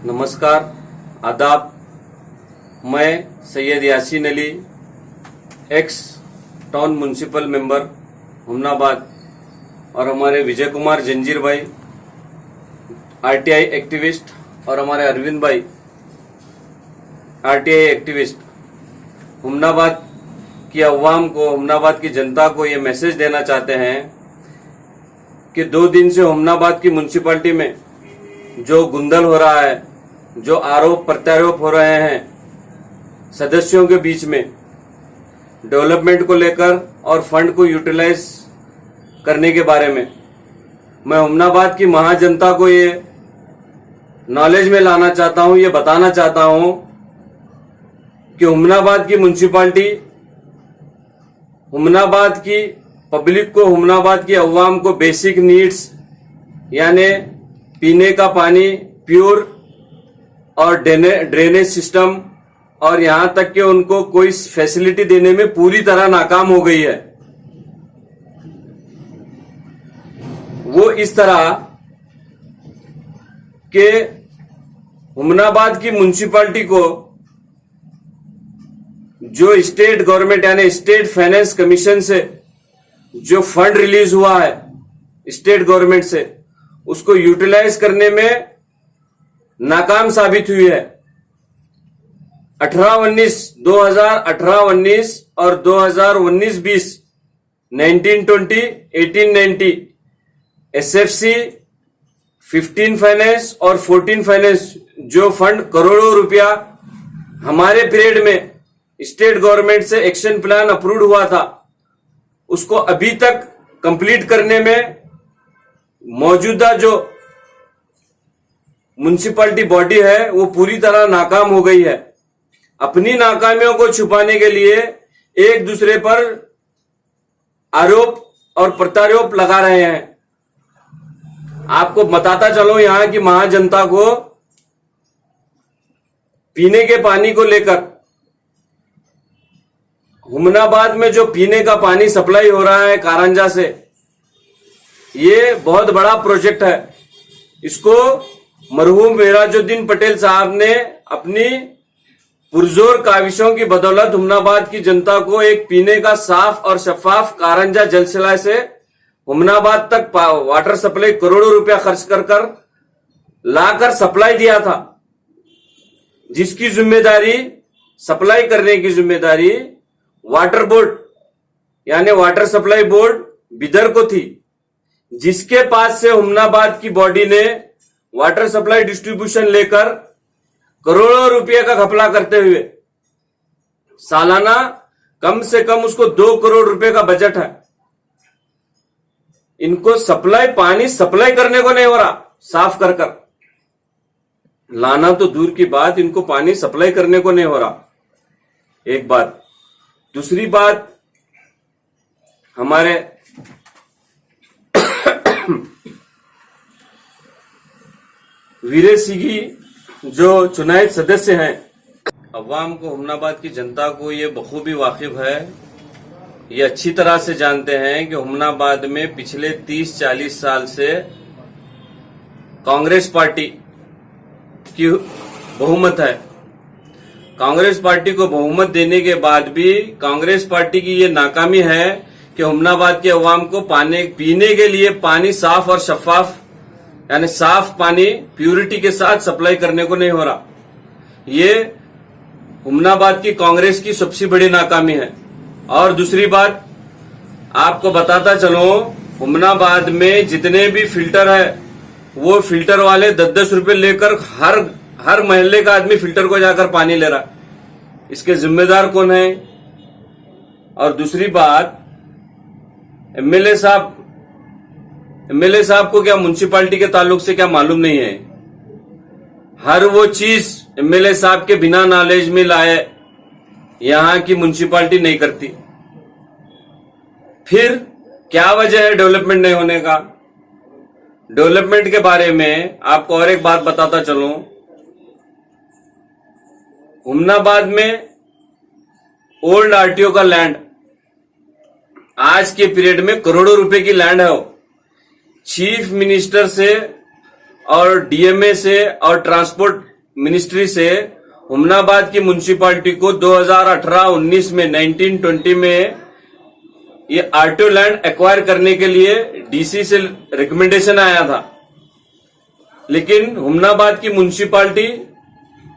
नमस्कार, आदाब। मैं Syed Yasin Ali, x town municipal member Humnabad, और हमारे विजय कुमार जंजीर भाई आरटीआई एक्टिविस्ट, और हमारे अरविंद भाई आरटीआई एक्टिविस्ट, हुमनाबाद की अवाम को, हुमनाबाद की जनता को ये मैसेज देना चाहते हैं कि 2 दिन से हुमनाबाद की म्यूनसिपलिटी में जो गुंदल हो रहा है, जो आरोप प्रत्यारोप हो रहे हैं सदस्यों के बीच में डेवलपमेंट को लेकर और फंड को यूटिलाइज करने के बारे में, मैं हुमनाबाद की महाजनता को ये नॉलेज में लाना चाहता हूं, ये बताना चाहता हूं कि हुमनाबाद की म्यूनसिपालिटी, हुमनाबाद की पब्लिक को, हुमनाबाद की अवाम को बेसिक नीड्स यानी पीने का पानी प्योर और ड्रेनेज सिस्टम, और यहां तक कि उनको कोई फैसिलिटी देने में पूरी तरह नाकाम हो गई है। वो इस तरह के हुमनाबाद की म्यूनसिपालिटी को जो स्टेट गवर्नमेंट यानी स्टेट फाइनेंस कमीशन से जो फंड रिलीज हुआ है स्टेट गवर्नमेंट से, उसको यूटिलाइज करने में नाकाम साबित हुई है। 2018-19 और 2019-20 1920 1890 एसएफसी 15 फाइनेंस और 14 फाइनेंस जो फंड करोड़ों रुपया हमारे पीरियड में स्टेट गवर्नमेंट से एक्शन प्लान अप्रूव्ड हुआ था, उसको अभी तक कंप्लीट करने में मौजूदा जो म्युनिसिपैलिटी बॉडी है वो पूरी तरह नाकाम हो गई है। अपनी नाकामियों को छुपाने के लिए एक दूसरे पर आरोप और प्रत्यारोप लगा रहे हैं। आपको बताता चलो, यहां की महाजनता को पीने के पानी को लेकर, हुमनाबाद में जो पीने का पानी सप्लाई हो रहा है कारंजा से, ये बहुत बड़ा प्रोजेक्ट है। इसको मरहूम मेराजुद्दीन पटेल साहब ने अपनी पुरजोर काविशों की बदौलत हुमनाबाद की जनता को एक पीने का साफ और शफाफ कारंजा जलसिला से हुमनाबाद तक वाटर सप्लाई करोड़ों रुपया खर्च कर लाकर सप्लाई दिया था, जिसकी जिम्मेदारी, सप्लाई करने की जिम्मेदारी वाटर बोर्ड यानी वाटर सप्लाई बोर्ड बिदर को थी, जिसके पास से हुमनाबाद की बॉडी ने वाटर सप्लाई डिस्ट्रीब्यूशन लेकर करोड़ों रुपए का घपला करते हुए सालाना कम से कम उसको 2 करोड़ रुपए का बजट है। इनको पानी सप्लाई करने को नहीं हो रहा, साफ कर लाना तो दूर की बात, इनको पानी सप्लाई करने को नहीं हो रहा। एक बात। दूसरी बात, हमारे वीरे सिगी जो चुनाव सदस्य हैं, अवाम को, हुमनाबाद की जनता को ये बखूबी वाकिफ है, ये अच्छी तरह से जानते हैं कि हुमनाबाद में पिछले 30-40 साल से कांग्रेस पार्टी की बहुमत है। कांग्रेस पार्टी को बहुमत देने के बाद भी कांग्रेस पार्टी की ये नाकामी है कि हुमनाबाद के अवाम को पीने के लिए पानी साफ और शफाफ यानी साफ पानी प्यूरिटी के साथ सप्लाई करने को नहीं हो रहा। ये हुमनाबाद की कांग्रेस की सबसे बड़ी नाकामी है। और दूसरी बात आपको बताता चलो, हुमनाबाद में जितने भी फिल्टर है वो फिल्टर वाले 10-10 रुपए लेकर हर मोहल्ले का आदमी फिल्टर को जाकर पानी ले रहा। इसके जिम्मेदार कौन है? और दूसरी बात, एमएलए साहब को क्या म्युनिसिपैलिटी के ताल्लुक से क्या मालूम नहीं है? हर वो चीज एमएलए साहब के बिना नॉलेज में लाए यहां की म्युनिसिपैलिटी नहीं करती। फिर क्या वजह है डेवलपमेंट नहीं होने का? डेवलपमेंट के बारे में आपको और एक बात बताता चलूं, हुमनाबाद में ओल्ड आरटीओ का लैंड आज के पीरियड में करोड़ों रुपए की लैंड है। चीफ मिनिस्टर से और डीएमए से और ट्रांसपोर्ट मिनिस्ट्री से हुमनाबाद की म्युनिसिपालिटी को 2018-19 में 19-20 में ये आरटीओ लैंड एक्वायर करने के लिए डीसी से रिकमेंडेशन आया था, लेकिन हुमनाबाद की म्युनिसिपालिटी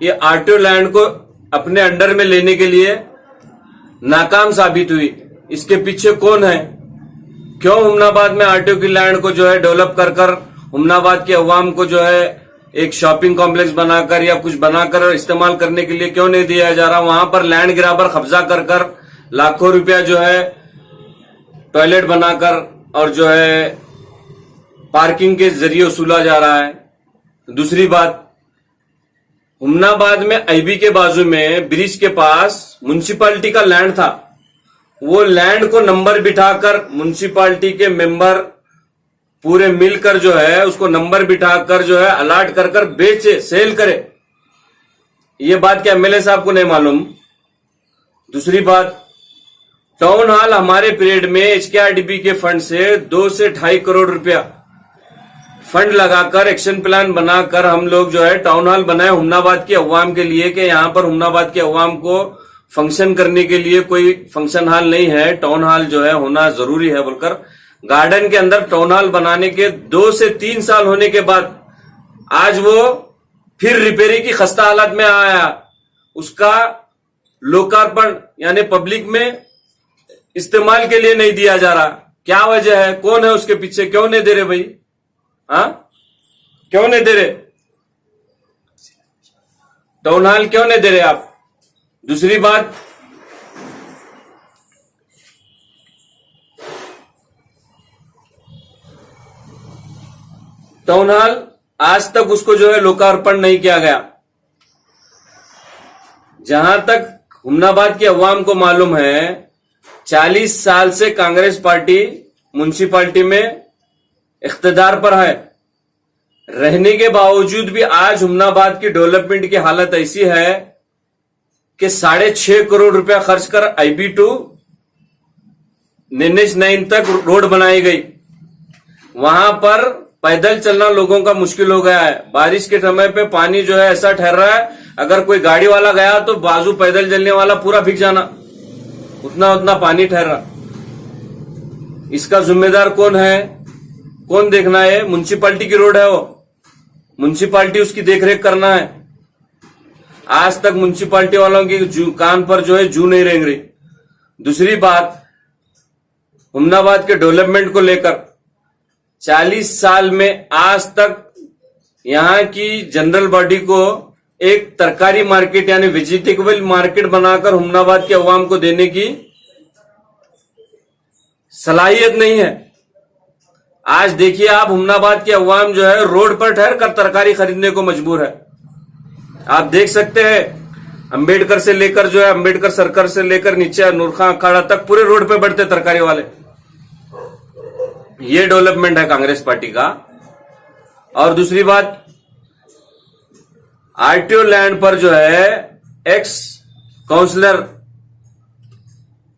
ये आरटीओ लैंड को अपने अंडर में लेने के लिए नाकाम साबित हुई। इसके पीछे कौन है? क्यों हुमनाबाद में आरटीओ की लैंड को जो है डेवलप कर कर हुमनाबाद के अवाम को जो है एक शॉपिंग कॉम्प्लेक्स बनाकर या कुछ बनाकर इस्तेमाल करने के लिए क्यों नहीं दिया जा रहा? वहां पर लैंड ग्राबर कब्जा कर कर लाखों रुपया जो है टॉयलेट बनाकर और जो है पार्किंग के जरिए वसूला जा रहा है। दूसरी बात, हुमनाबाद में आईबी के बाजू में ब्रिज के पास म्युनिसिपालिटी का लैंड था। वो लैंड को नंबर बिठाकर म्युनिसिपालिटी के मेंबर पूरे मिलकर जो है उसको नंबर बिठाकर जो है अलाट कर कर बेचे, सेल करे। ये बात क्या एमएलए साहब को नहीं मालूम? दूसरी बात, टाउन हॉल हमारे पीरियड में एचकेआरडीबी के फंड से 2 से 2.5 करोड़ रुपया फंड लगाकर एक्शन प्लान बनाकर हम लोग जो है टाउन हॉल बनाए हुमनाबाद के अवाम के लिए कि यहाँ पर हुमनाबाद के अवाम को फंक्शन करने के लिए कोई फंक्शन हॉल नहीं है, टाउन हॉल जो है होना जरूरी है बोलकर गार्डन के अंदर टाउन हॉल बनाने के 2 से 3 साल होने के बाद आज वो फिर रिपेयरिंग की खस्ता हालत में आया। उसका लोकार्पण यानी पब्लिक में इस्तेमाल के लिए नहीं दिया जा रहा। क्या वजह है? कौन है उसके पीछे? क्यों नहीं दे रहे भाई? हाँ, क्यों नहीं दे रहे? टाउन हॉल क्यों नहीं दे रहे आप? दूसरी बात, टाउन हॉल आज तक उसको जो है लोकार्पण नहीं किया गया। जहां तक हुमनाबाद के अवाम को मालूम है 40 साल से कांग्रेस पार्टी म्युनिसिपालिटी में इख्तिदार पर है, रहने के बावजूद भी आज हुमनाबाद की डेवलपमेंट की हालत ऐसी है कि 6.5 करोड़ रुपया खर्च कर आईबी टू NH9 तक रोड बनाई गई। वहां पर पैदल चलना लोगों का मुश्किल हो गया है। बारिश के समय पे पानी जो है ऐसा ठहर रहा है, अगर कोई गाड़ी वाला गया तो बाजू पैदल चलने वाला पूरा भीग जाना, उतना उतना पानी ठहर रहा। इसका जिम्मेदार कौन है? कौन देखना है? म्युनिसिपालिटी की रोड है, वो म्युनिसिपालिटी उसकी देखरेख करना है। आज तक म्युनिसिपालिटी वालों की कान पर जो है जू नहीं रेंग रही। दूसरी बात, हुमनाबाद के डेवलपमेंट को लेकर 40 साल में आज तक यहां की जनरल बॉडी को एक तरकारी मार्केट यानी वेजिटेबल मार्केट बनाकर हुमनाबाद के अवाम को देने की सलाहियत नहीं है। आज देखिए आप, हुमनाबाद के अवाम जो है रोड पर ठहर कर तरकारी खरीदने को मजबूर है। आप देख सकते हैं अंबेडकर से लेकर जो है अंबेडकर सर्कल से लेकर नीचे नूरखां अखाड़ा तक पूरे रोड पे बढ़ते तरकारी वाले। ये डेवलपमेंट है कांग्रेस पार्टी का। और दूसरी बात, आरटीओ लैंड पर जो है एक्स काउंसलर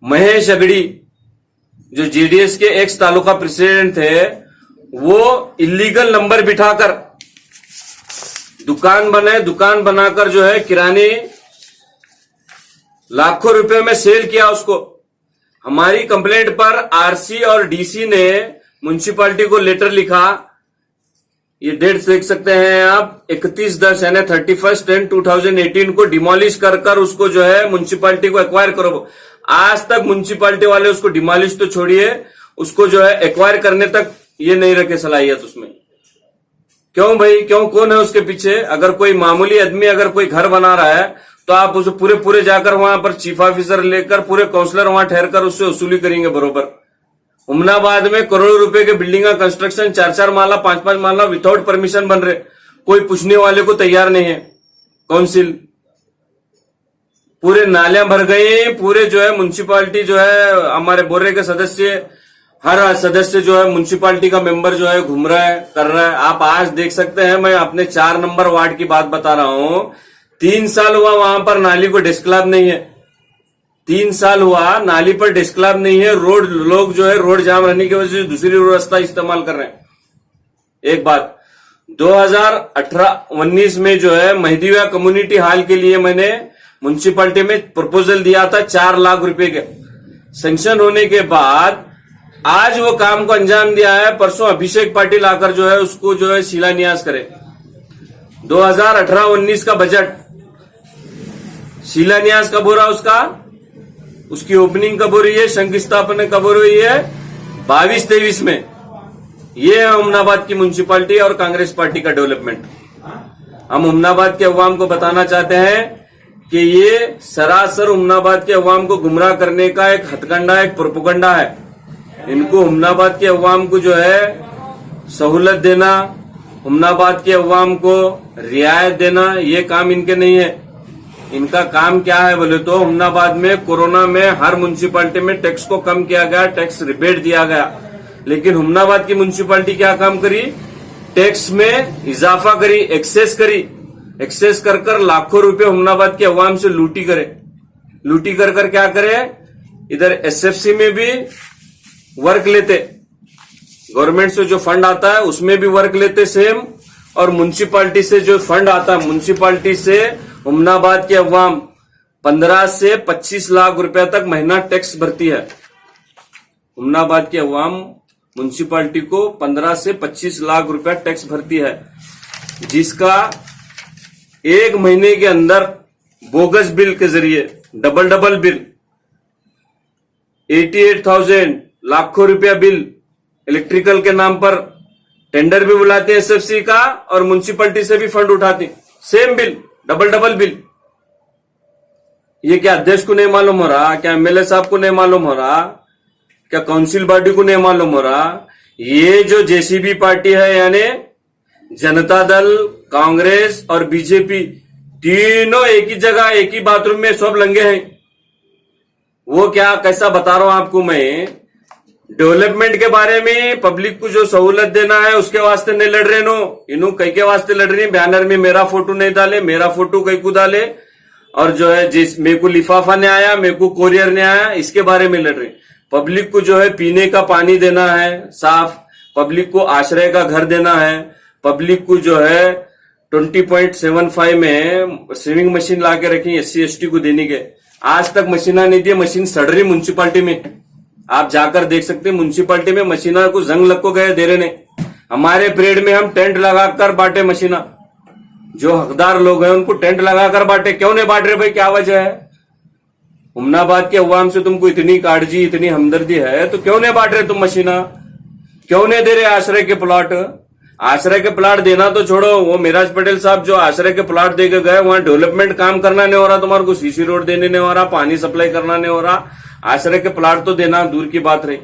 महेश अगड़ी जो जेडीएस के एक्स तालुका प्रेसिडेंट थे, वो इलीगल नंबर बिठाकर दुकान बनाकर जो है किराने लाखों रुपए में सेल किया उसको। हमारी कंप्लेंट पर आरसी और डीसी ने म्युनिसिपालिटी को लेटर लिखा। ये डेट देख सकते हैं आप, 31/10 यानी 31/10/2018 को डिमोलिश कर उसको जो है म्युनिसिपालिटी को एक्वायर करो। आज तक म्युनिसिपालिटी वाले उसको डिमोलिश तो छोड़िए, उसको जो है एक्वायर करने तक ये नहीं रखे सलाहियत उसमें। क्यों भाई? क्यों? कौन है उसके पीछे? अगर कोई मामूली आदमी अगर कोई घर बना रहा है तो आप उसे पूरे जाकर वहां पर चीफ ऑफिसर लेकर पूरे काउंसलर वहां ठहर कर उससे वसूली करेंगे बरोबर। हुमनाबाद में करोड़ों रुपए के बिल्डिंग का कंस्ट्रक्शन 4-4 माला 5-5 माला विदाउट परमिशन बन रहे, कोई पूछने वाले को तैयार नहीं है। काउंसिल पूरे नालियां भर गई, पूरे जो है म्युनिसिपालिटी जो है हमारे बोर्रे के सदस्य, हर सदस्य जो है म्युनिसिपालिटी का मेंबर जो है घूम रहा है, कर रहा है। आप आज देख सकते हैं, मैं अपने 4 नंबर वार्ड की बात बता रहा हूं। 3 साल हुआ वहां पर नाली को डिस्क्लाब नहीं है। 3 साल हुआ नाली पर डिस्क्लाब नहीं है। रोड लोग जो है रोड जाम रहने की वजह से दूसरी रास्ता इस्तेमाल कर रहे हैं। एक बात। 2018-19 में जो है महदीवा कम्युनिटी हॉल के लिए मैंने म्युनिसिपैलिटी में प्रपोजल दिया था 4 लाख रुपए के। सैंक्शन होने के बाद आज वो काम को अंजाम दिया है। परसों अभिषेक पाटिल आकर जो है उसको जो है शिलान्यास करे। 2018-19 का बजट शिलान्यास कब हो रहा उसका, उसकी ओपनिंग कब हो रही है, शंकुस्थापना कब हो रही है, 22-23 में। ये है उमनाबाद की म्युनिसिपैलिटी और कांग्रेस पार्टी का डेवलपमेंट। हम उमनाबाद के अवाम को बताना चाहते हैं कि ये सरासर उमनाबाद के अवाम को गुमराह करने का एक हथकंडा, एक प्रोपेगेंडा है। इनको उमनाबाद के अवाम को जो है सहूलत देना, उमनाबाद के अवाम को रियायत देना, ये काम इनके नहीं है। इनका काम क्या है बोले तो उमनाबाद में कोरोना में हर म्युनिसिपैलिटी में टैक्स को कम किया गया, टैक्स रिबेट दिया गया। लेकिन उमनाबाद की म्युनिसिपैलिटी क्या काम करी, टैक्स में इजाफा करी, एक्सेस करी। एक्सेस कर कर लाखों रुपए उमनाबाद के अवाम से लूटी करे। लूटी कर कर क्या करे, इधर एसएफसी में भी वर्क लेते, गवर्नमेंट से जो फंड आता है उसमें भी वर्क लेते सेम, और म्युनिसिपैलिटी से जो फंड आता है म्युनिसिपैलिटी से उमनाबाद के अवाम 15 से 25 लाख रुपए तक महीना टैक्स भरती है। उमनाबाद के अवाम म्युनिसिपैलिटी को 15 से 25 लाख रुपए टैक्स भरती है, जिसका एक महीने के अंदर बोगस बिल के जरिए डबल बिल 88,000 लाखों रुपया बिल इलेक्ट्रिकल के नाम पर टेंडर भी बुलाते हैं एसएफसी का, और म्युनिसिपैलिटी से भी फंड उठाते हैं, सेम बिल, डबल बिल। ये क्या अध्यक्ष को नहीं मालूम हो रहा, क्या एमएलए साहब को नहीं मालूम हो रहा, क्या काउंसिल बॉडी को नहीं मालूम हो रहा? ये जो जेसीबी पार्टी है यानी जनता दल, कांग्रेस और बीजेपी, तीनों एक ही जगह एक ही बाथरूम में सब लंगे हैं। वो क्या कैसा बता रहा हूं आपको मैं, डेवलपमेंट के बारे में पब्लिक को जो सहूलत देना है उसके वास्ते नहीं लड़ रहे नो, इन्हों कई के वास्ते लड़ रही। बैनर में मेरा फोटो नहीं डाले, मेरा फोटो कई को डाले, और जो है जिस मेरे को लिफाफा नहीं आया, मेरे को कोरियर नहीं आया, इसके बारे में लड़ रहे। पब्लिक को जो है पीने का पानी देना है साफ, पब्लिक को आश्रय का घर देना है, पब्लिक को जो है 20.75 में स्विमिंग मशीन ला के रखी SC ST को देने के। आज तक मशीना नहीं दी, मशीन सड़ रही म्युनिसिपैलिटी में। आप जाकर देख सकते हैं म्युनिसिपैलिटी में मशीना को जंग लग को गए दे रहे ने। हमारे परेड में हम टेंट लगाकर बांटे मशीना, जो हकदार लोग हैं उनको टेंट लगाकर बांटे। क्यों नहीं बांट रहे भाई, क्या वजह है? उमनाबाद के अवाम से तुमको इतनी काळजी, इतनी हमदर्दी है तो क्यों नहीं बांट रहे तुम मशीना? क्यों नहीं दे रहे आश्रय के प्लॉट? आश्रय के प्लॉट देना तो छोड़ो, वो मिराज पटेल साहब जो आश्रय के प्लॉट देके गए, वहां डेवलपमेंट काम करना नहीं हो रहा, तुम्हारे को सीसी रोड देने नहीं हो रहा, पानी सप्लाई करना नहीं हो रहा, आश्रय के प्लॉट तो देना दूर की बात रही।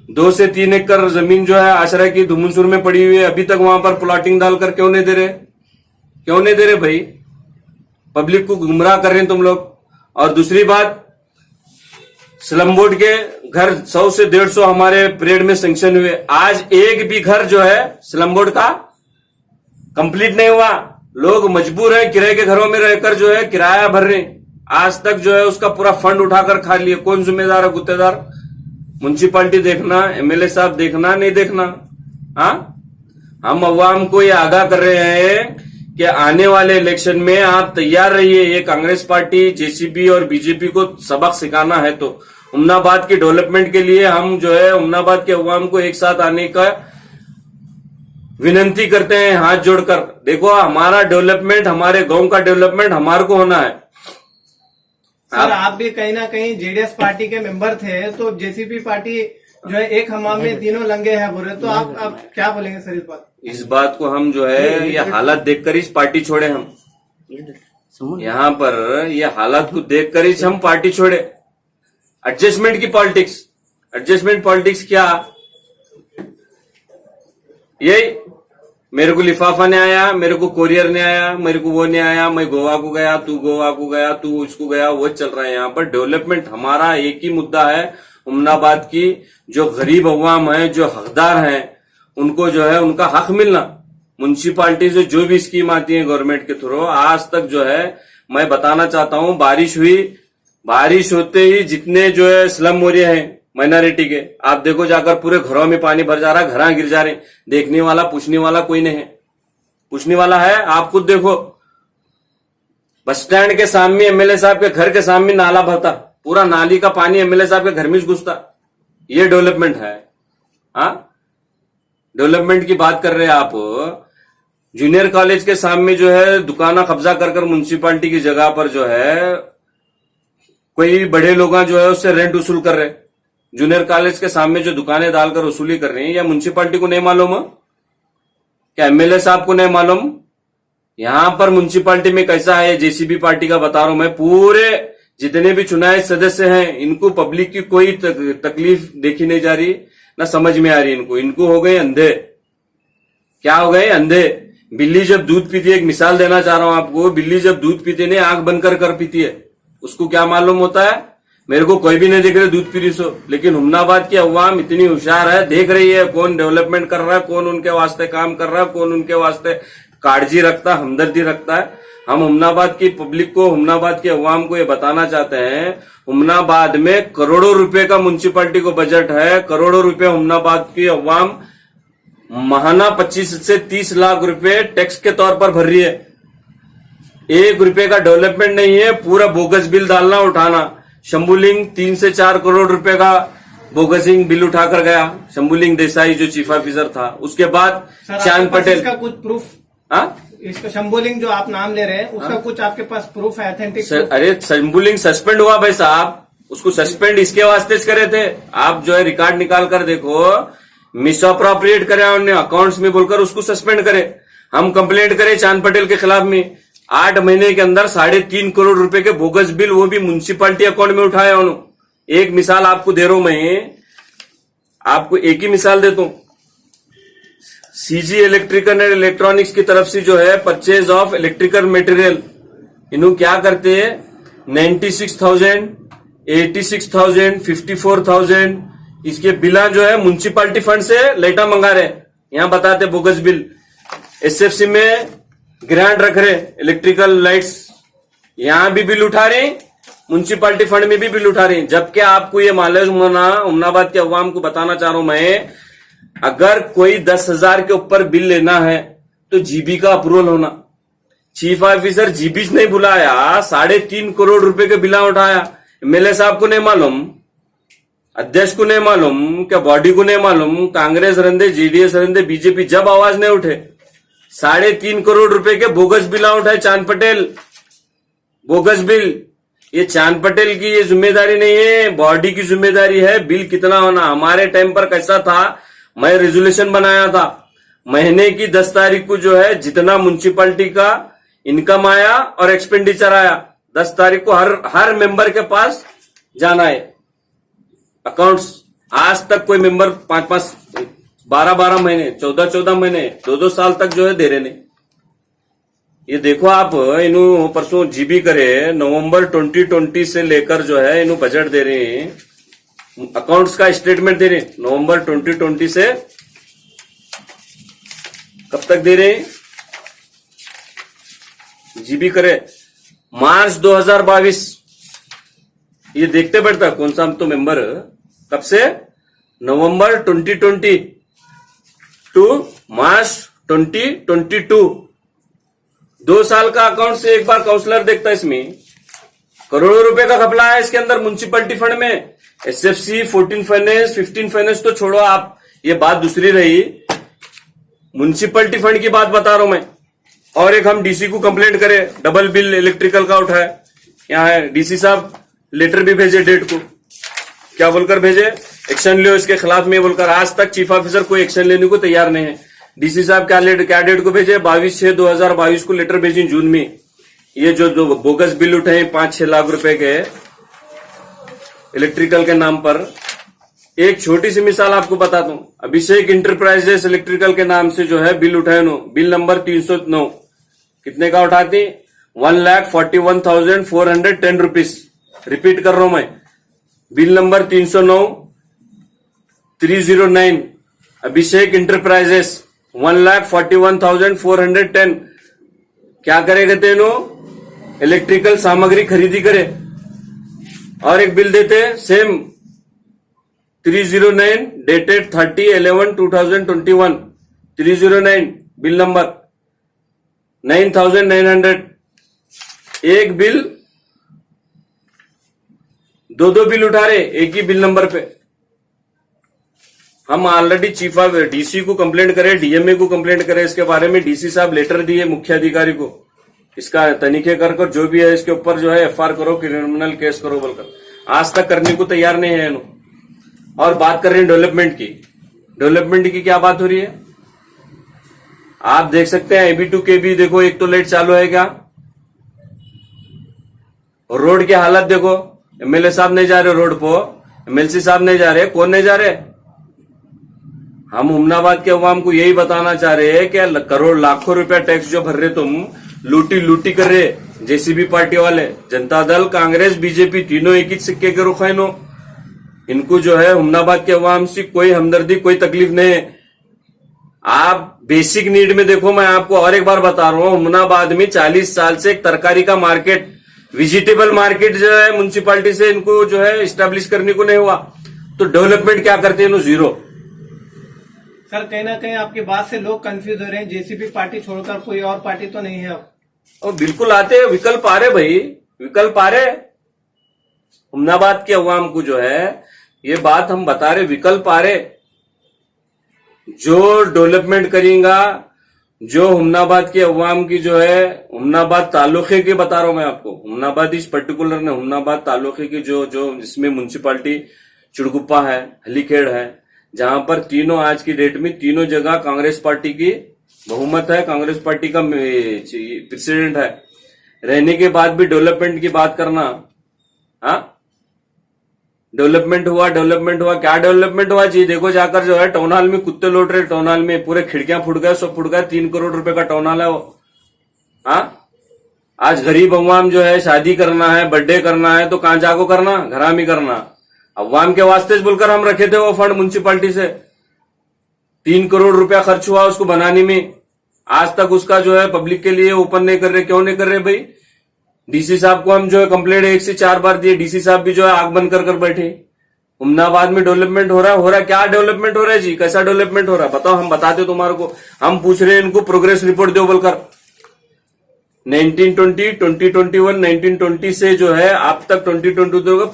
2 से 3 एकड़ जमीन जो है आश्रय की धुमनसुर में पड़ी हुई है, अभी तक वहां पर प्लॉटिंग डालकर क्यों नहीं दे रहे? क्यों नहीं दे रहे भाई? पब्लिक को गुमराह कर रहे हैं तुम लोग। और दूसरी बात, स्लम बोर्ड के घर 100 से 150 हमारे परेड में सैंक्शन हुए, आज एक भी घर जो है स्लम बोर्ड का कंप्लीट नहीं हुआ। लोग मजबूर हैं किराए के घरों में रहकर जो है किराया भर रहे। आज तक जो है उसका पूरा फंड उठाकर खा लिए। कौन जिम्मेदार है? गुत्तेदार म्युनिसिपैलिटी देखना, एमएलए साहब देखना, नहीं देखना। हाँ, हम अवाम को ये आगाह कर रहे हैं कि आने वाले इलेक्शन में आप तैयार रहिए। ये कांग्रेस पार्टी, जेसीबी और बीजेपी को सबक सिखाना है तो उमनाबाद के डेवलपमेंट के लिए हम जो है उमनाबाद के अवाम को एक साथ आने का विनंती करते हैं हाथ जोड़कर। देखो, हमारा डेवलपमेंट, हमारे गांव का डेवलपमेंट हमारे को होना है। सर, आप भी कहीं ना कहीं जेडीएस पार्टी के मेंबर थे, तो जेसीपी पार्टी जो है एक हमाम में तीनों लंगे हैं बोले, तो आप क्या बोलेंगे सर इस बात? इस बात को हम जो है ये हालात देखकर इस पार्टी छोड़े। हम यहाँ पर ये हालात को देखकर इस हम पार्टी छोड़े। एडजस्टमेंट की पॉलिटिक्स, एडजस्टमेंट पॉलिटिक्स क्या? यही मेरे को लिफाफा नहीं आया, मेरे को कोरियर नहीं आया, मेरे को वो नहीं आया, मैं गोवा को गया, तू गोवा को गया, तू उसको गया, वो चल रहा है। यहाँ पर डेवलपमेंट हमारा एक ही मुद्दा है, उमनाबाद की जो गरीब अवाम है, जो हकदार हैं, उनको जो है उनका हक मिलना। म्युनिसिपैलिटी से जो भी स्कीम आती है गवर्नमेंट के थ्रू, आज तक जो है मैं बताना चाहता हूं, बारिश हुई, बारिश होते ही जितने जो है स्लम एरिया हैं, माइनॉरिटी के। आप देखो जाकर पूरे घरों में पानी भर जा रहा है, घर गिर जा रहे हैं, देखने वाला पूछने वाला कोई नहीं है। पूछने वाला है, आप खुद देखो बस स्टैंड के सामने एमएलए साहब के घर के सामने नाला भरता, पूरा नाली का पानी एमएलए साहब के घर में घुसता। ये डेवलपमेंट है? हाँ, डेवलपमेंट की बात कर रहे हैं आप। जूनियर कॉलेज के सामने जो है दुकाना कब्जा कर म्युनिसिपालिटी की जगह पर जो है कोई बड़े लोग जो है उससे रेंट वसूल कर रहे। जूनियर कॉलेज के सामने जो दुकानें डालकर वसूली कर रही हैं, या म्युनिसिपालिटी को नहीं मालूम? क्या एमएलए साहब को नहीं मालूम? यहां पर म्युनिसिपालिटी में कैसा है, जेसीबी पार्टी का बता रहा हूं मैं, पूरे जितने भी चुनाव सदस्य हैं इनको पब्लिक की कोई तकलीफ देखी नहीं जा रही, ना समझ में आ रही इनको। इनको हो गए अंधे। क्या हो गए? अंधे। बिल्ली जब दूध पीती है, एक मिसाल देना चाह रहा हूं आपको, बिल्ली जब दूध पीती नहीं, आंख बंद कर पीती है, उसको क्या मालूम होता है? मेरे को कोई भी नहीं देख रहे दूध पी रही सो। लेकिन हुमनाबाद की अवाम इतनी होशियार है, देख रही है कौन डेवलपमेंट कर रहा है, कौन उनके वास्ते काम कर रहा है, कौन उनके वास्ते काळजी रखता, हमदर्दी रखता है। हम हुमनाबाद की पब्लिक को, हुमनाबाद की अवाम को ये बताना चाहते हैं, हुमनाबाद में करोड़ों रुपए का म्युनिसिपालिटी को बजट है। करोड़ों रुपए हुमनाबाद की अवाम महाना 25 से 30 लाख रुपए टैक्स के तौर पर भर रही है। 1 रुपए का डेवलपमेंट नहीं है, पूरा बोगस बिल डालना उठाना। शंभुलिंग 3 से 4 करोड़ रुपए का बोगसिंग बिल उठाकर गया, शंभुलिंग देसाई जो चीफ ऑफिसर था। उसके बाद चांद पटेल का कुछ प्रूफ? हाँ, इसका शंभुलिंग जो आप नाम ले रहे हैं उसका कुछ आपके पास प्रूफ है, ऑथेंटिक? अरे शंभुलिंग सस्पेंड हुआ भाई साहब, उसको सस्पेंड इसके वास्ते करे थे। आप जो है रिकॉर्ड निकाल कर देखो, मिस अप्रोप्रिएट करे उन्होंने अकाउंट्स में बोलकर उसको सस्पेंड करे। हम कंप्लेंट करें चांद पटेल के खिलाफ में, 8 महीने के अंदर 3.5 करोड़ रुपए के बोगस बिल, वो भी म्युनिसिपालिटी अकाउंट में उठाए उन्होंने। एक मिसाल आपको दे रहा हूं मैं, आपको एक ही मिसाल देता हूं। सीजी इलेक्ट्रिकल एंड इलेक्ट्रॉनिक्स की तरफ से जो है परचेज ऑफ इलेक्ट्रिकल मटेरियल, इन्होंने क्या करते हैं, 96,000, 86,000, 54,000 इसके बिला जो है म्युनिसिपालिटी फंड से लेटा मंगा रहे। यहां बताते बोगस बिल। एसएफसी में ग्रांट रख रहे, इलेक्ट्रिकल लाइट्स, यहां भी बिल उठा रहे, म्युनिसिपालिटी फंड में भी बिल उठा रहे। जबकि आपको ये मालूम होना, हुमनाबाद के अवाम को बताना चाह रहा हूं मैं, अगर कोई 10,000 के ऊपर बिल लेना है तो जीबी का अप्रूवल होना। चीफ ऑफिसर जीबी नहीं बुलाया, 3.5 करोड़ रुपए के बिला उठाया। एमएलए साहब को नहीं मालूम, अध्यक्ष को नहीं मालूम, क्या बॉडी को नहीं मालूम, कांग्रेस रहते, जेडीएस रहते, बीजेपी जब आवाज नहीं उठे, 3.5 करोड़ रुपए के बोगस बिला उठाए चांद पटेल। बोगस बिल, ये चांद पटेल की ये जिम्मेदारी नहीं है, बॉडी की जिम्मेदारी है। बिल कितना होना, हमारे टाइम पर कैसा था, मैं रेजोल्यूशन बनाया था, महीने की 10 तारीख को जो है जितना म्युनिसिपालिटी का इनकम आया और एक्सपेंडिचर आया, 10 तारीख को हर मेंबर के पास जाना है अकाउंट्स। आज तक कोई मेंबर 5-5, 12-12 महीने, 14-14 महीने, 2-2 साल तक जो है दे रहे नहीं। ये देखो आप, इन्हों परसों जीबी करे, नवंबर 2020 से लेकर जो है इन्हों बजट दे रहे हैं, अकाउंट्स का स्टेटमेंट दे रहे हैं। नवंबर 2020 से कब तक दे रहे हैं? जीबी करे मार्च 2022, ये देखते बैठता कौन सा हम तो मेंबर, कब से, नवंबर 2020 टू मार्च 2022, 2 साल का अकाउंट से एक बार काउंसलर देखता है। इसमें करोड़ों रुपए का घपला है इसके अंदर म्युनिसिपलिटी फंड में। एसएफसी, 14 फाइनेंस, 15 फाइनेंस तो छोड़ो आप, ये बात दूसरी रही, म्युनिसिपलिटी फंड की बात बता रहा हूं मैं। और एक हम डीसी को कंप्लेंट करें, डबल बिल इलेक्ट्रिकल का उठाए, यहां है डीसी साहब, लेटर भी भेजे डेट को, क्या बोलकर भेजे, एक्शन लियो इसके खिलाफ में बोलकर। आज तक चीफ ऑफिसर कोई एक्शन लेने को तैयार नहीं है। डीसी साहब क्या डेट को भेजे, 22/6/2022 को लेटर भेजी जून में। ये जो बोगस बिल उठे 5-6 लाख रुपए के इलेक्ट्रिकल के नाम पर। एक छोटी सी मिसाल आपको बताता हूं, अभिषेक इंटरप्राइजेस इलेक्ट्रिकल के नाम से जो है बिल उठाए नो, बिल नंबर 309, कितने का उठाती, 1,41,410 रुपीज। रिपीट कर रहा हूं मैं, बिल नंबर 309 अभिषेक इंटरप्राइजेस, 1,41,410। क्या करेगा तेनो, इलेक्ट्रिकल सामग्री खरीदी करे। और एक बिल देते सेम 309 डेटेड 30/11/2021, 309 बिल नंबर 9,900। एक बिल, दो बिल उठा रहे एक ही बिल नंबर पे। हम ऑलरेडी चीफ ऑफ डीसी को कंप्लेंट करें, डीएमए को कंप्लेंट करें इसके बारे में। डीसी साहब लेटर दिए मुख्य अधिकारी को, इसका तनिखे कर जो भी है इसके ऊपर जो है एफआईआर करो, क्रिमिनल केस करो बोलकर। आज तक करने को तैयार नहीं है इन्होंने। और बात कर रहे हैं डेवलपमेंट की। डेवलपमेंट की क्या बात हो रही है? आप देख सकते हैं एबी टू केबी, देखो एक तो लाइट चालू है क्या? और रोड की हालत देखो, एमएलए साहब नहीं जा रहे रोड पर, एमएलसी साहब नहीं जा रहे, कौन नहीं जा रहे? हम हुमनाबाद के अवाम को यही बताना चाह रहे हैं कि करोड़ लाखों रुपया टैक्स जो भर रहे तुम, लूटी कर रहे जेसीबी पार्टी वाले, जनता दल, कांग्रेस, बीजेपी, तीनों एक ही सिक्के के रुख है। इनको जो है हुमनाबाद के अवाम से कोई हमदर्दी, कोई तकलीफ नहीं है। आप बेसिक नीड में देखो, मैं आपको और एक बार बता रहा हूं, हुमनाबाद में 40 साल से एक तरकारी का मार्केट, वेजिटेबल मार्केट जो है म्युनिसिपालिटी से इनको जो है इस्टेब्लिश करने को नहीं हुआ। तो डेवलपमेंट क्या करते हैं? जीरो। सर कहीं ना कहीं आपकी बात से लोग कंफ्यूज हो रहे हैं, जेसीपी पार्टी छोड़कर कोई और पार्टी तो नहीं है अब? और बिल्कुल आते हैं, विकल्प आ रहे भाई, विकल्प आ रहे। हुमनाबाद के अवाम को जो है ये बात हम बता रहे, विकल्प आ रहे। जो डेवलपमेंट करेगा, जो हुमनाबाद के अवाम की जो है, हुमनाबाद तालुके के बता रहा हूं मैं आपको, हुमनाबाद इस पर्टिकुलर ने हुमनाबाद तालुके की जो इसमें म्युनिसिपालिटी चिड़गुप्पा है, हलीखेड़ है, जहां पर तीनों आज की डेट में तीनों जगह कांग्रेस पार्टी की बहुमत है, कांग्रेस पार्टी का प्रेसिडेंट है, रहने के बाद भी डेवलपमेंट की बात करना। हाँ, डेवलपमेंट हुआ क्या डेवलपमेंट हुआ जी? देखो जाकर जो है टाउन हॉल में कुत्ते लौट रहे, टाउन हॉल में पूरे खिड़कियां फुट गए, सब फुट गए। 3 करोड़ रुपए का टाउन हॉल है वो। हाँ, आज गरीब अवाम जो है शादी करना है, बर्थडे करना है तो कहां जाको करना? घरा में करना। अवाम के वास्ते बोलकर हम रखे थे वो फंड म्युनिसिपालिटी से, 3 करोड़ रुपया खर्च हुआ उसको बनाने में। आज तक उसका जो है पब्लिक के लिए ओपन नहीं कर रहे। क्यों नहीं कर रहे भाई? डीसी साहब को हम जो है कंप्लेंट 1 से 4 बार दिए, डीसी साहब भी जो है आंख बंद कर बैठे। हुमनाबाद में डेवलपमेंट हो रहा है क्या डेवलपमेंट हो रहा है जी? कैसा डेवलपमेंट हो रहा है बताओ, हम बताते तुम्हारे को। हम पूछ रहे हैं इनको प्रोग्रेस रिपोर्ट दो बोलकर। 1920, 2021, 1920 से जो है आप तक 2022 का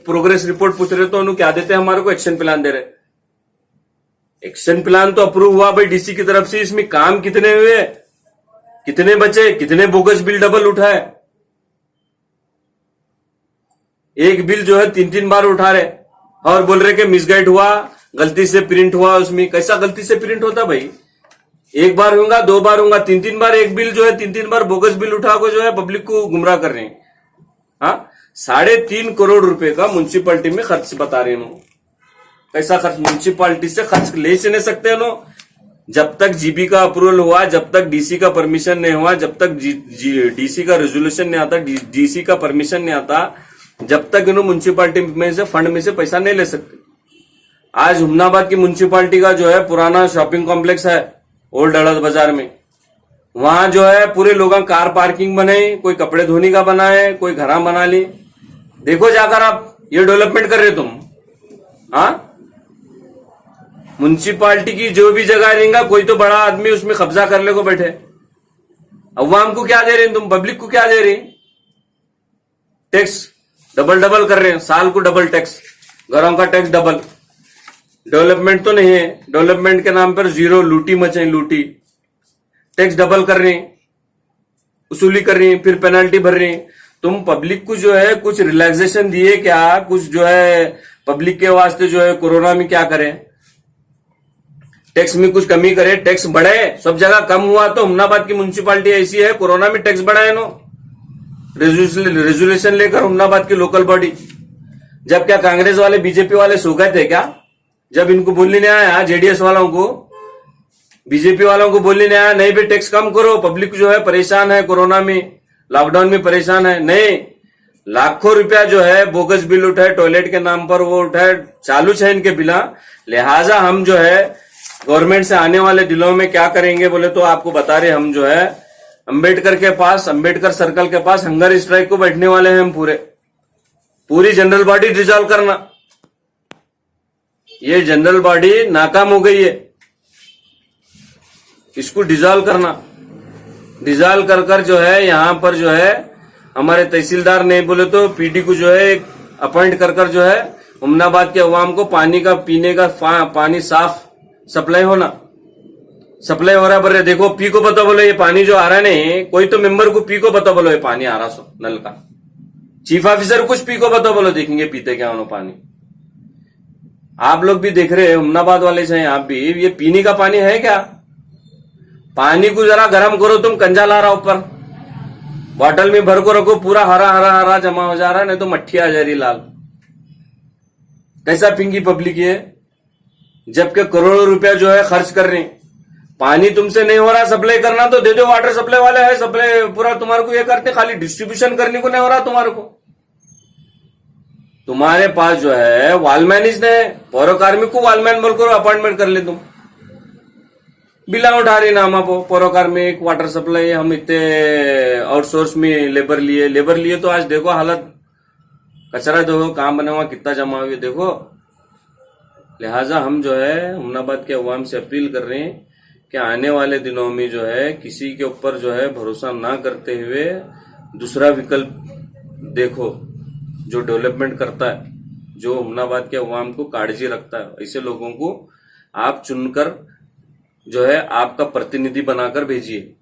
प्रोग्रेस रिपोर्ट पूछ रहे, तो उन्होंने क्या देते हैं हमारे को? एक्शन प्लान दे रहे। एक्शन प्लान तो अप्रूव हुआ भाई डीसी की तरफ से, इसमें काम कितने हुए, कितने बचे, कितने बोगस बिल डबल उठाए? एक बिल जो है 3 बार उठा रहे और बोल रहे कि मिसगाइड हुआ, गलती से प्रिंट हुआ। उसमें कैसा गलती से प्रिंट होता भाई? एक बार होगा, 2 बार होगा, 3 बार एक बिल जो है 3 बार बोगस बिल उठा को जो है पब्लिक को गुमराह कर रहे हैं। हाँ, 3.5 करोड़ रुपए का म्युनिसिपालिटी में खर्च बता रहे हैं। कैसा खर्च? म्युनिसिपालिटी से खर्च ले से नहीं सकते नो। जब तक जीबी का अप्रूवल हुआ, जब तक डीसी का परमिशन नहीं हुआ, जब तक डीसी का रेजोल्यूशन नहीं आता, डीसी का परमिशन नहीं आता, जब तक इन्होंने म्युनिसिपालिटी में से फंड में से पैसा नहीं ले सकते। आज हुमनाबाद की म्युनिसिपालिटी का जो है पुराना शॉपिंग कॉम्प्लेक्स है ओल्ड अड़द बाजार में, वहां जो है पूरे लोग कार पार्किंग बनाए, कोई कपड़े धोने का बनाए, कोई घरा बना ली। देखो जाकर आप, ये डेवलपमेंट कर रहे तुम। हाँ, म्युनिसिपालिटी की जो भी जगह रहेगा कोई तो बड़ा आदमी उसमें कब्जा कर ले को बैठे। अवाम को क्या दे रहे तुम? पब्लिक को क्या दे रहे? टैक्स डबल कर रहे हैं, साल को डबल टैक्स, घरों का टैक्स डबल। डेवलपमेंट तो नहीं है, डेवलपमेंट के नाम पर जीरो, लूटी मचाई, लूटी। टैक्स डबल कर रहे हैं, वसूली कर रही हैं, फिर पेनल्टी भर रही हैं। तुम पब्लिक को जो है कुछ रिलैक्सेशन दिए क्या? कुछ जो है पब्लिक के वास्ते जो है कोरोना में क्या करें? टैक्स में कुछ कमी करे, टैक्स बढ़े। सब जगह कम हुआ तो हुमनाबाद की म्युनिसिपालिटी ऐसी है, कोरोना में टैक्स बढ़ाए नो, रेजोल्यूशन लेकर हुमनाबाद की लोकल बॉडी। जब क्या कांग्रेस वाले बीजेपी वाले सो गए थे क्या? जब इनको बोलने नहीं आया, जेडीएस वालों को, बीजेपी वालों को बोलने नहीं आया नहीं भी टैक्स कम करो, पब्लिक जो है परेशान है, कोरोना में, लॉकडाउन में परेशान है। नहीं, लाखों रुपया जो है बोगस बिल उठाए, टॉयलेट के नाम पर वो उठाए, चालू है इनके बिना। लिहाजा हम जो है गवर्नमेंट से आने वाले दिनों में क्या करेंगे बोले तो आपको बता रहे, हम जो है अंबेडकर के पास, अंबेडकर सर्कल के पास हंगर स्ट्राइक को बैठने वाले हैं हम। पूरी जनरल बॉडी डिसॉल्व करना। ये जनरल बॉडी नाकाम हो गई है। इसको डिसॉल्व करना, डिसॉल्व कर कर जो है यहाँ पर जो है हमारे तहसीलदार नहीं बोले तो पीडी को जो है अपॉइंट कर कर जो है उमनाबाद के अवाम को पानी का पीने का पानी साफ सप्लाई होना, सप्लाई हो रहा है। बरे देखो पी को पता बोलो ये पानी जो आ रहा है नहीं, कोई तो मेंबर को पी को पता बोलो ये पानी आ रहा सो नल का, चीफ ऑफिसर कुछ पी को पता बोलो, देखेंगे पीते क्या उन्होंने पानी। आप लोग भी देख रहे हैं, उमनाबाद वाले से आप भी, ये पीने का पानी है क्या? पानी को जरा गर्म करो, तुम कंजा ला रहा ऊपर, बॉटल में भर को रखो, पूरा हरा हरा हरा जमा हो जा रहा है, नहीं तो मट्ठी आ जा रही लाल। कैसा पिंगी पब्लिक है, जबकि करोड़ों रुपया जो है खर्च कर रहे हैं। पानी तुमसे नहीं हो रहा सप्लाई करना तो दे दो, वाटर सप्लाई वाले है, सप्लाई पूरा तुम्हारे को ये करते, खाली डिस्ट्रीब्यूशन करने को नहीं हो रहा तुम्हारे को। तुम्हारे पास जो है वालमैन ने पौर कार्मिक को वालमैन बोलकर अपॉइंटमेंट कर ले, तुम बिला उठा रही नामा पौर कार्मिक वाटर सप्लाई, हम इतने आउटसोर्स में लेबर लिए तो आज देखो हालत, कचरा देखो काम बना हुआ कितना जमा हुआ देखो। लिहाजा हम जो है उमनाबाद के अवाम से अपील कर रहे हैं कि आने वाले दिनों में जो है किसी के ऊपर जो है भरोसा ना करते हुए दूसरा विकल्प देखो जो डेवलपमेंट करता है, जो उमनाबाद के अवाम को काळजी रखता है। ऐसे लोगों को आप चुनकर जो है आपका प्रतिनिधि बनाकर भेजिए।